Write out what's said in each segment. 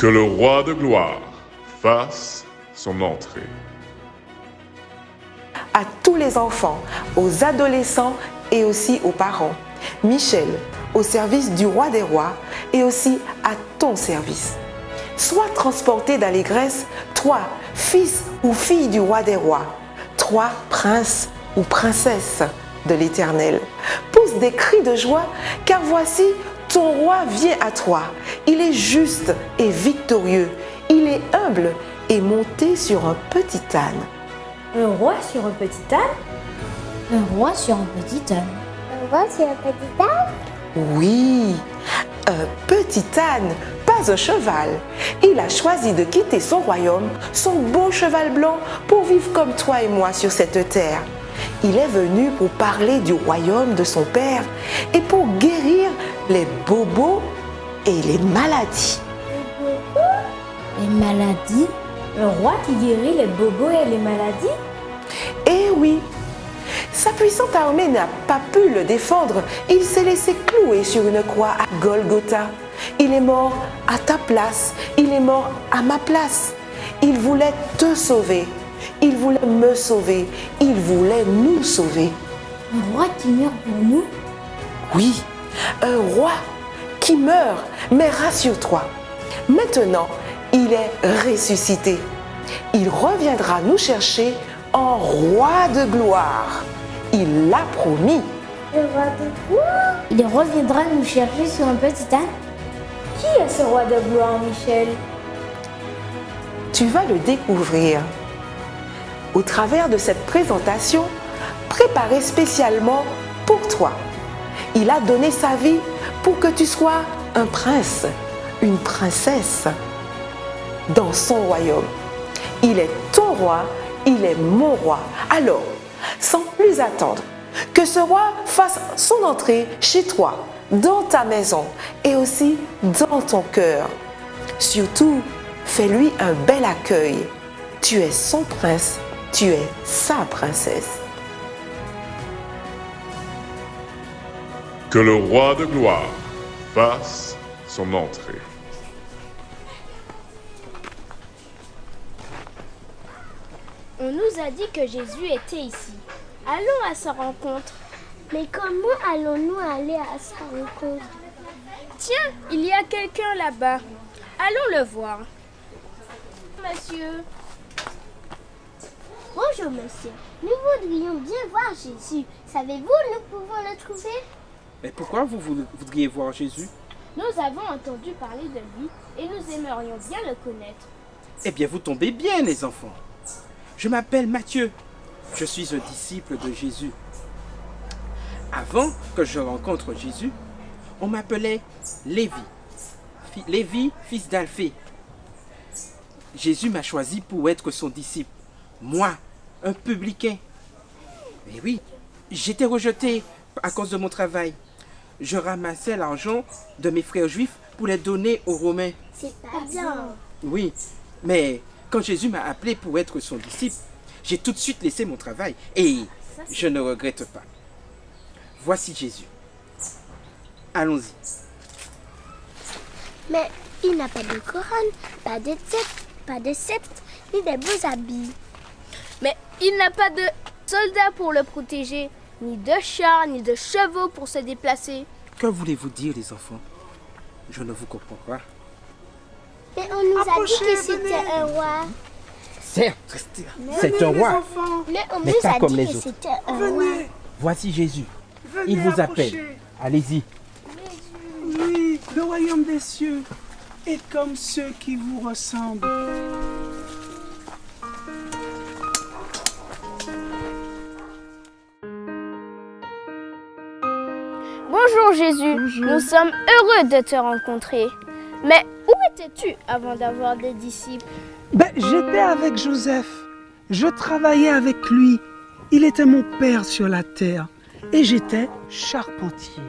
Que le roi de gloire fasse son entrée. À tous les enfants, aux adolescents et aussi aux parents. Michel, au service du roi des rois et aussi à ton service. Sois transporté d'allégresse, toi, fils ou fille du roi des rois, toi, prince ou princesse de l'Éternel. Pousse des cris de joie, car voici, ton roi vient à toi. Il est juste et victorieux. Il est humble et monté sur un petit âne. Un roi sur un petit âne? Un roi sur un petit âne. Un roi sur un petit âne? Oui, un petit âne, pas un cheval. Il a choisi de quitter son royaume, son beau cheval blanc, pour vivre comme toi et moi sur cette terre. Il est venu pour parler du royaume de son père et pour guérir les bobos et les maladies. Les maladies? Un roi qui guérit les bobos et les maladies? Eh oui, sa puissante armée n'a pas pu le défendre. Il s'est laissé clouer sur une croix à Golgotha. Il est mort à ta place. Il est mort à ma place. Il voulait te sauver. Il voulait me sauver. Il voulait nous sauver. Un roi qui meurt pour nous? Oui, un roi qui meurt. Mais rassure-toi, maintenant, il est ressuscité. Il reviendra nous chercher en roi de gloire. Il l'a promis. Le roi de gloire? Il reviendra nous chercher sur un petit âne? Qui est ce roi de gloire, Michel? Tu vas le découvrir au travers de cette présentation préparée spécialement pour toi. Il a donné sa vie pour que tu sois un prince, une princesse dans son royaume. Il est ton roi, il est mon roi. Alors, sans plus attendre, que ce roi fasse son entrée chez toi, dans ta maison et aussi dans ton cœur. Surtout, fais-lui un bel accueil. Tu es son prince, tu es sa princesse. Que le roi de gloire fasse son entrée. On nous a dit que Jésus était ici. Allons à sa rencontre. Mais comment allons-nous aller à sa rencontre? Tiens, il y a quelqu'un là-bas. Allons le voir. Monsieur. Bonjour monsieur, nous voudrions bien voir Jésus. Savez-vous où nous pouvons le trouver? Mais pourquoi vous voudriez voir Jésus? Nous avons entendu parler de lui et nous aimerions bien le connaître. Eh bien, vous tombez bien, les enfants. Je m'appelle Matthieu. Je suis un disciple de Jésus. Avant que je rencontre Jésus, on m'appelait Lévi. Lévi, fils d'Alphée. Jésus m'a choisi pour être son disciple. Moi, un publicain. Et oui, j'étais rejeté à cause de mon travail. Je ramassais l'argent de mes frères juifs pour les donner aux Romains. C'est pas bien. Oui, mais quand Jésus m'a appelé pour être son disciple, j'ai tout de suite laissé mon travail et je ne regrette pas. Voici Jésus. Allons-y. Mais il n'a pas de couronne, pas de sceptre, ni des beaux habits. Mais il n'a pas de soldats pour le protéger, ni de chars, ni de chevaux pour se déplacer. Que voulez-vous dire, les enfants? Je ne vous comprends pas. Mais on nous a dit que c'était un roi. Certes, c'est un roi, Mais on mais nous pas a comme dit les que autres. c'était un roi. Voici Jésus. Il vous appelle. Allez-y. Oui, le royaume des cieux est comme ceux qui vous ressemblent. Bonjour Jésus, nous sommes heureux de te rencontrer. Mais où étais-tu avant d'avoir des disciples? J'étais avec Joseph. Je travaillais avec lui. Il était mon père sur la terre. Et j'étais charpentier.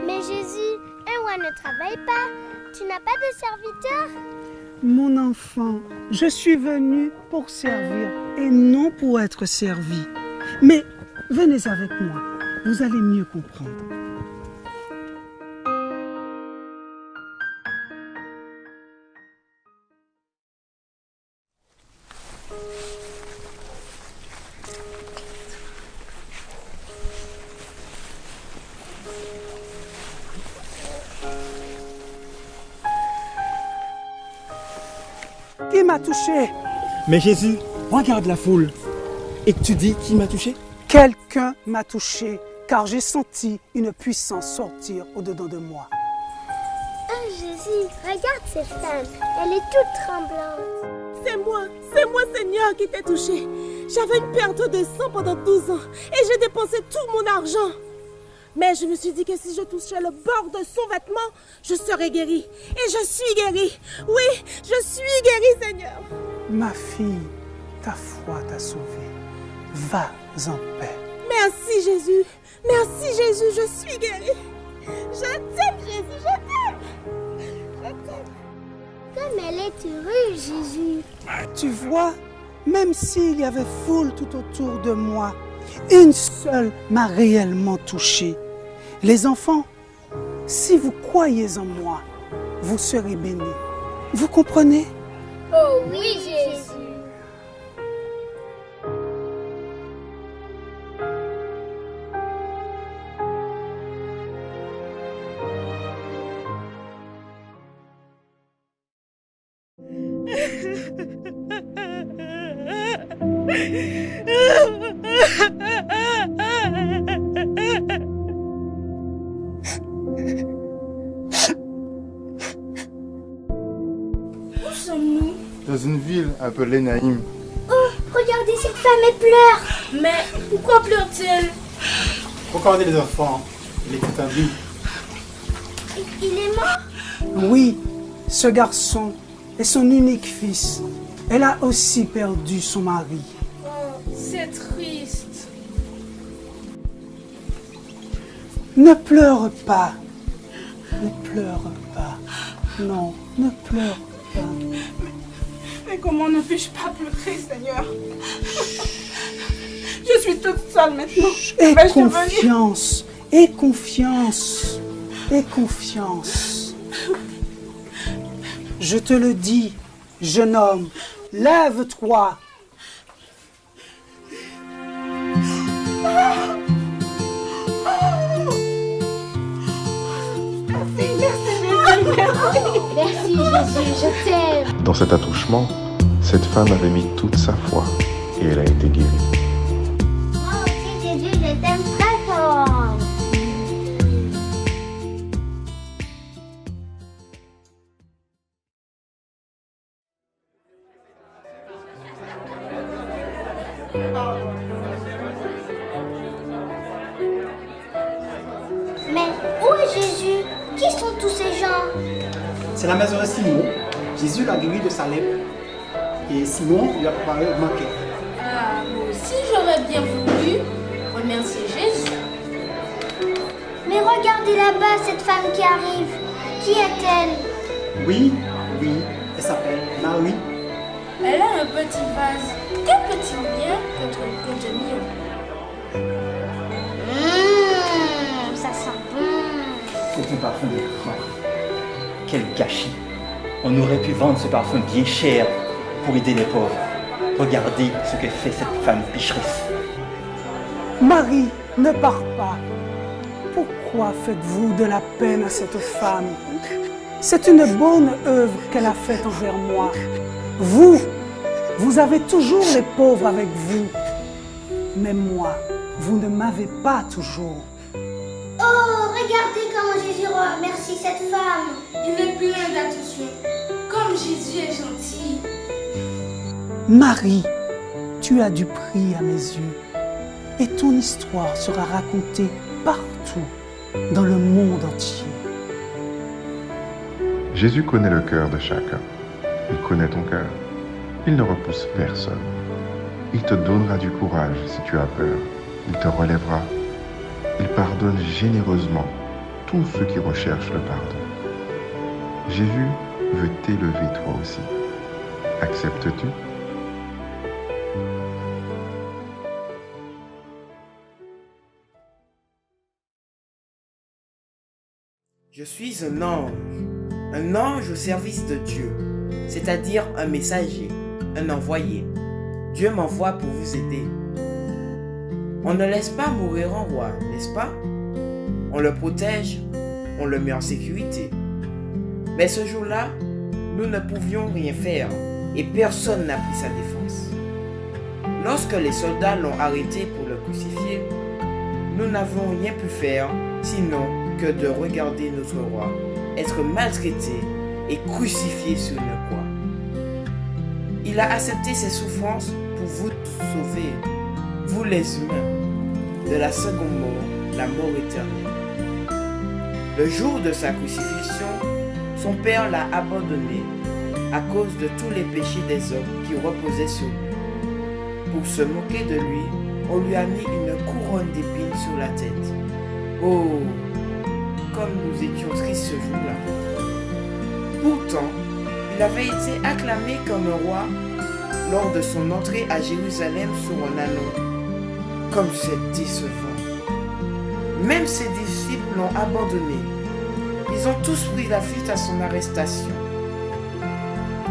Mais Jésus, un roi ne travaille pas. Tu n'as pas de serviteur? Mon enfant, je suis venu pour servir et non pour être servi. Mais venez avec moi, vous allez mieux comprendre. Qui m'a touché? Mais Jésus, regarde la foule. Et tu dis qui m'a touché? Quelqu'un m'a touché, car j'ai senti une puissance sortir au-dedans de moi. Oh Jésus, regarde cette femme. Elle est toute tremblante. C'est moi Seigneur qui t'ai touché. J'avais une perte de sang pendant 12 ans et j'ai dépensé tout mon argent. Mais je me suis dit que si je touchais le bord de son vêtement, je serais guérie. Et je suis guérie. Oui, je suis guérie, Seigneur. Ma fille, ta foi t'a sauvée. Va en paix. Merci Jésus. Merci Jésus, je suis guérie. Je t'aime Jésus, je t'aime. Je t'aime. Comme elle est heureuse, Jésus. Tu vois, même s'il y avait foule tout autour de moi, une seule m'a réellement touché. Les enfants, si vous croyez en moi, vous serez bénis. Vous comprenez? Oh oui, Jésus. Où sommes-nous? Dans une ville appelée Naïm. Oh, regardez cette femme, elle pleure. Mais pourquoi pleure-t-elle? Regardez les enfants, il est tout en vie. Il est mort? Oui, ce garçon est son unique fils. Elle a aussi perdu son mari. Oh, c'est triste. Ne pleure pas. Ne pleure pas. Non, ne pleure pas. Mais comment ne puis-je pas pleurer, Seigneur? Je suis toute seule maintenant. Aie Vais-je devenir- confiance. Aie confiance. Aie confiance. Je te le dis, jeune homme, lève-toi. Merci Jésus, je t'aime. Dans cet attouchement, cette femme avait mis toute sa foi et elle a été guérie. Moi aussi Jésus, je t'aime très fort. Mais où est Jésus? Qui sont tous ces gens? C'est la maison de Simon. Jésus l'a guéri de sa lèpre. Et Simon lui a préparé le banquet. Ah, moi aussi j'aurais bien voulu remercier Jésus. Mais regardez là-bas cette femme qui arrive. Qui est-elle? Oui, elle s'appelle Marie. Elle a un petit vase. Que peut-il bien contre une côte de miel? Ça sent bon. C'est un parfum de cran. Quel gâchis! On aurait pu vendre ce parfum bien cher pour aider les pauvres. Regardez ce que fait cette femme pécheresse. Marie, ne pars pas. Pourquoi faites-vous de la peine à cette femme? C'est une bonne œuvre qu'elle a faite envers moi. Vous avez toujours les pauvres avec vous. Mais moi, vous ne m'avez pas toujours. Oh, regardez comment Jésus remercie cette femme. Il est plein d'attention. Comme Jésus est gentil. Marie, tu as du prix à mes yeux. Et ton histoire sera racontée partout, dans le monde entier. Jésus connaît le cœur de chacun. Il connaît ton cœur. Il ne repousse personne. Il te donnera du courage si tu as peur. Il te relèvera. Il pardonne généreusement tous ceux qui recherchent le pardon. Jésus veut t'élever toi aussi. Acceptes-tu? Je suis un ange au service de Dieu, c'est-à-dire un messager, un envoyé. Dieu m'envoie pour vous aider. On ne laisse pas mourir un roi, n'est-ce pas? On le protège, on le met en sécurité. Mais ce jour-là, nous ne pouvions rien faire. et personne n'a pris sa défense. Lorsque les soldats l'ont arrêté pour le crucifier, nous n'avons rien pu faire sinon que de regarder notre roi être maltraité et crucifié sur une croix. Il a accepté ses souffrances pour vous sauver, vous les humains, de la seconde mort, la mort éternelle. Le jour de sa crucifixion, son père l'a abandonné à cause de tous les péchés des hommes qui reposaient sur lui. Pour se moquer de lui, on lui a mis une couronne d'épines sur la tête. Oh, comme nous étions tristes ce jour-là. Pourtant, il avait été acclamé comme un roi lors de son entrée à Jérusalem sur un ânon. Comme c'est décevant. Même ses disciples l'ont abandonné. Ils ont tous pris la fuite à son arrestation.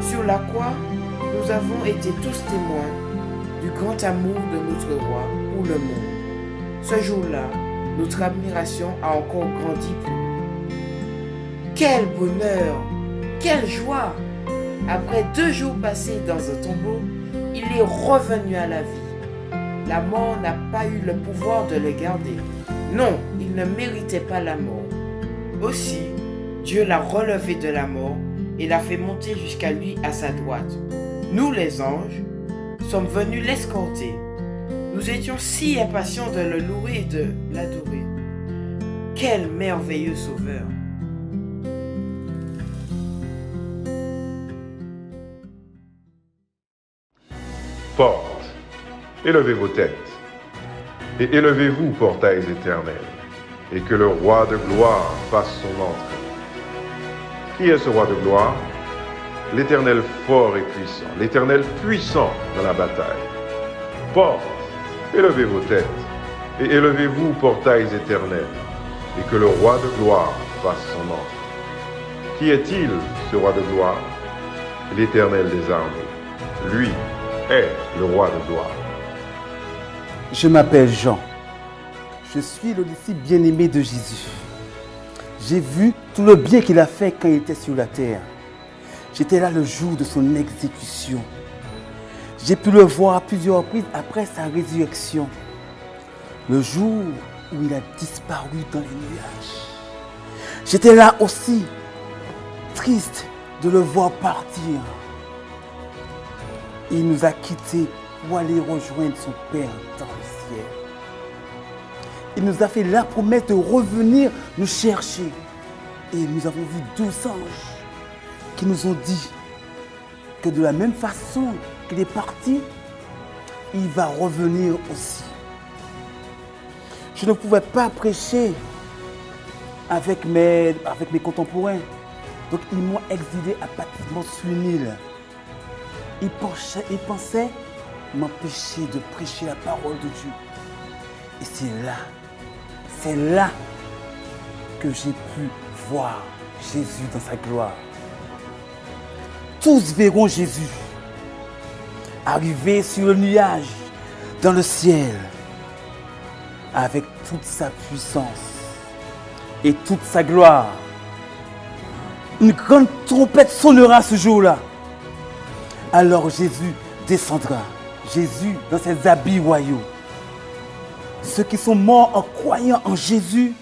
Sur la croix, nous avons été tous témoins du grand amour de notre roi pour le monde. Ce jour-là, notre admiration a encore grandi pour lui. Quel bonheur! Quelle joie! Après 2 jours passés dans un tombeau, il est revenu à la vie. La mort n'a pas eu le pouvoir de le garder. Non, il ne méritait pas la mort. Aussi, Dieu l'a relevé de la mort et l'a fait monter jusqu'à lui à sa droite. Nous, les anges, sommes venus l'escorter. Nous étions si impatients de le louer et de l'adorer. Quel merveilleux sauveur! Portes, élevez vos têtes, et élevez-vous, portails éternels, et que le roi de gloire fasse son entrée. Qui est ce roi de gloire? L'Éternel fort et puissant, l'Éternel puissant dans la bataille. Portes, élevez vos têtes, et élevez-vous, portails éternels, et que le roi de gloire fasse son entrée. Qui est-il, ce roi de gloire? L'Éternel des armées. Lui est le roi de gloire. Je m'appelle Jean. Je suis le disciple bien-aimé de Jésus. J'ai vu tout le bien qu'il a fait quand il était sur la terre. J'étais là le jour de son exécution. J'ai pu le voir à plusieurs reprises après sa résurrection. Le jour où il a disparu dans les nuages. J'étais là aussi, triste de le voir partir. Il nous a quittés pour aller rejoindre son Père dans le ciel. Il nous a fait la promesse de revenir nous chercher. Et nous avons vu 12 anges qui nous ont dit que de la même façon qu'il est parti, il va revenir aussi. Je ne pouvais pas prêcher avec mes contemporains. Donc ils m'ont exilé à Patmos sur une île. Ils pensaient m'empêcher de prêcher la parole de Dieu. Et c'est là que j'ai pu voir Jésus dans sa gloire. Tous verront Jésus arriver sur le nuage dans le ciel avec toute sa puissance et toute sa gloire. Une grande trompette sonnera ce jour-là. Alors Jésus descendra. Jésus dans ses habits royaux. Ceux qui sont morts en croyant en Jésus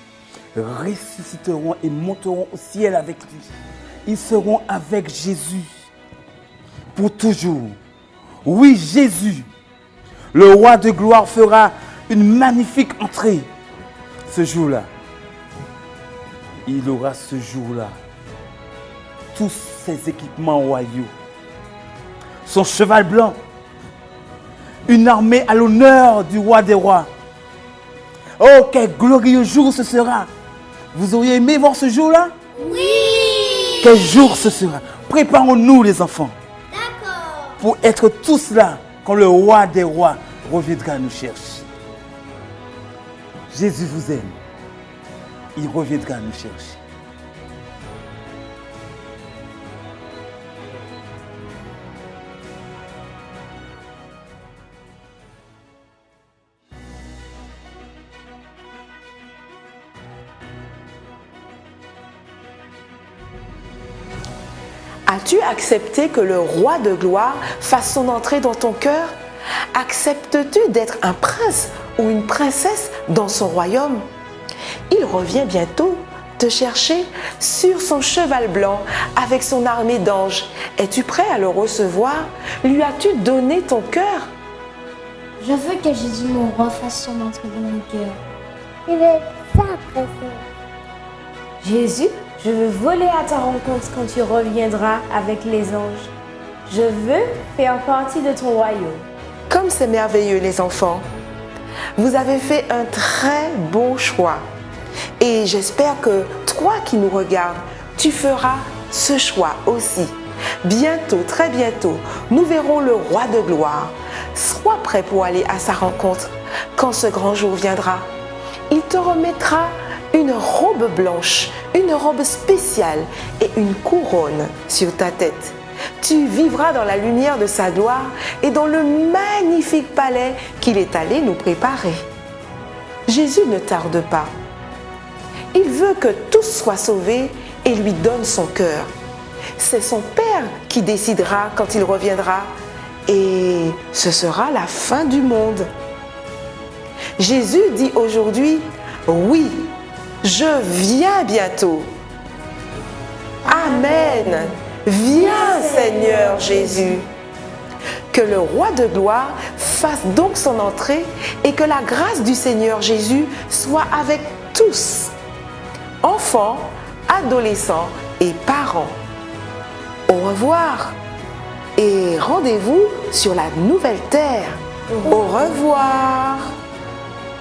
ressusciteront et monteront au ciel avec lui. Ils seront avec Jésus pour toujours. Oui, Jésus, le roi de gloire, fera une magnifique entrée ce jour-là. Il aura ce jour-là tous ses équipements royaux. Son cheval blanc, une armée à l'honneur du roi des rois. Oh, quel glorieux jour ce sera! Vous auriez aimé voir ce jour-là? Oui! Quel jour ce sera? Préparons-nous les enfants. D'accord. Pour être tous là quand le roi des rois reviendra nous chercher. Jésus vous aime. Il reviendra nous chercher. As-tu accepté que le roi de gloire fasse son entrée dans ton cœur? Acceptes-tu d'être un prince ou une princesse dans son royaume? Il revient bientôt te chercher sur son cheval blanc avec son armée d'anges. Es-tu prêt à le recevoir? Lui as-tu donné ton cœur? Je veux que Jésus, mon roi, fasse son entrée dans mon cœur. Je vais être sa princesse. Jésus, je veux voler à ta rencontre quand tu reviendras avec les anges. Je veux faire partie de ton royaume. Comme c'est merveilleux les enfants. Vous avez fait un très beau choix. Et j'espère que toi qui nous regardes, tu feras ce choix aussi. Bientôt, très bientôt, nous verrons le roi de gloire. Sois prêt pour aller à sa rencontre quand ce grand jour viendra. Il te remettra une robe blanche, une robe spéciale et une couronne sur ta tête. Tu vivras dans la lumière de sa gloire et dans le magnifique palais qu'il est allé nous préparer. Jésus ne tarde pas. Il veut que tous soient sauvés et lui donne son cœur. C'est son Père qui décidera quand il reviendra et ce sera la fin du monde. Jésus dit aujourd'hui, oui, je viens bientôt. Amen. Viens Seigneur Jésus. Que le roi de gloire fasse donc son entrée et que la grâce du Seigneur Jésus soit avec tous, enfants, adolescents et parents. Au revoir et rendez-vous sur la nouvelle terre. Au revoir.